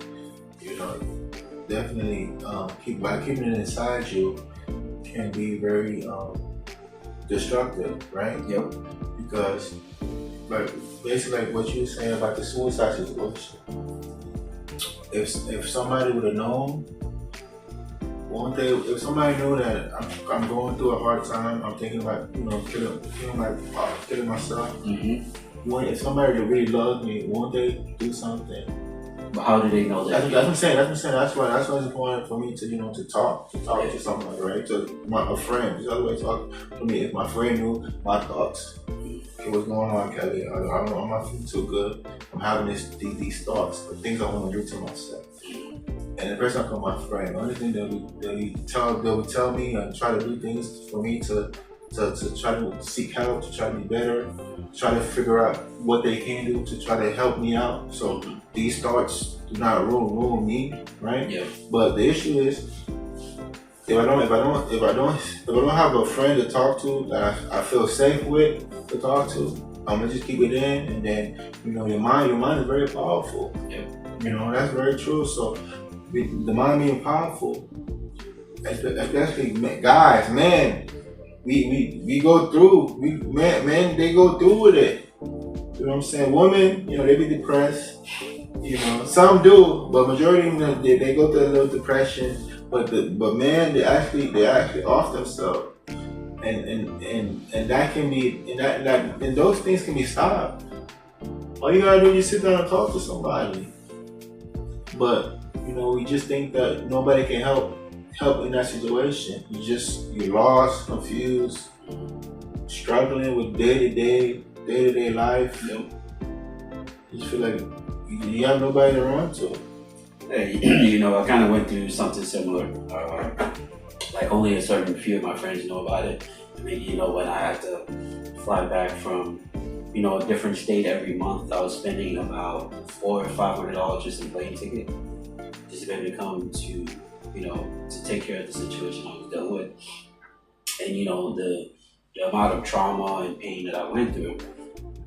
definitely keeping it inside you can be very destructive, right? Yep. Because, like, basically, like what you were saying about the suicide situation, if somebody would have known, if somebody knew that I'm going through a hard time, I'm thinking about killing myself. Mm-hmm. If somebody that really loved me, won't they do something? But how do they know that? That's what I'm saying. That's why it's important for me to talk to somebody, right? A friend. There's other way to talk to me. If my friend knew my thoughts, okay, what's going on, Kelly? I'm not feeling too good. I'm having these thoughts, the things I want to do to myself. And the person come my friend. The only thing they'll tell me and try to do things for me to try to seek help, to try to be better, try to figure out what they can do to try to help me out. So these thoughts do not ruin me, right? Yeah. But the issue is, if I don't have a friend to talk to that I feel safe with to talk to, I'm gonna just keep it in, and then your mind is very powerful. Yeah. That's very true. So the mind being powerful, especially guys, man, we go through. Men, they go through with it. You know what I'm saying? Women, they be depressed. Some do, but majority of them they go through a little depression. But men, they actually off themselves, and that can be and those things can be stopped. All you gotta do is sit down and talk to somebody. But we just think that nobody can help in that situation. You're lost, confused, struggling with day-to-day life. You just feel like you have nobody to run to. Hey, I kind of went through something similar. Like only a certain few of my friends know about it. I mean, when I had to fly back from, a different state every month, I was spending about $400 or $500 just in plane ticket, just to be able to come to, to take care of the situation I was dealing with. And, the amount of trauma and pain that I went through,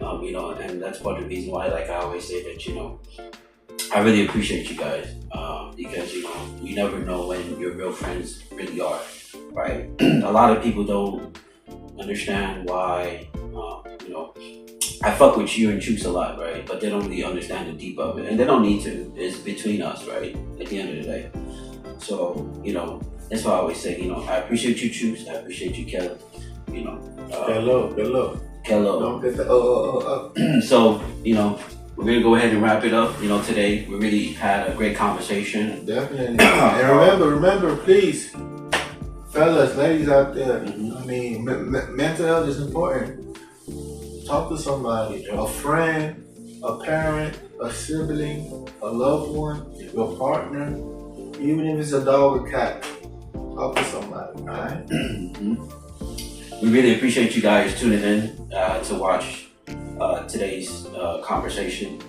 and that's part of the reason why, like I always say that, I really appreciate you guys, because, you never know when your real friends really are, right? A lot of people don't understand why, I fuck with you and Chooks a lot, right? But they don't really understand the deep of it, and they don't need to. It's between us, right? At the end of the day. So, that's why I always say, I appreciate you, Chooks. I appreciate you, Kelly. Hello. Don't get the So, we're gonna go ahead and wrap it up. Today we really had a great conversation. Definitely. And remember, please, fellas, ladies out there. I mean, mental health is important. Talk to somebody, a friend, a parent, a sibling, a loved one, your partner, even if it's a dog or cat. Talk to somebody, alright? We really appreciate you guys tuning in to watch today's conversation.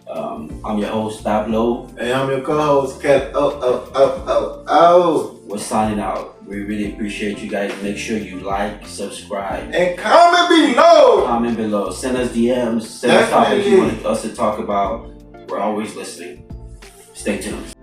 I'm your host, Bablo. And I'm your co-host, Kat. We're signing out. We really appreciate you guys. Make sure you like, subscribe, and comment below. Send us DMs. Send us topics you want us to talk about. We're always listening. Stay tuned.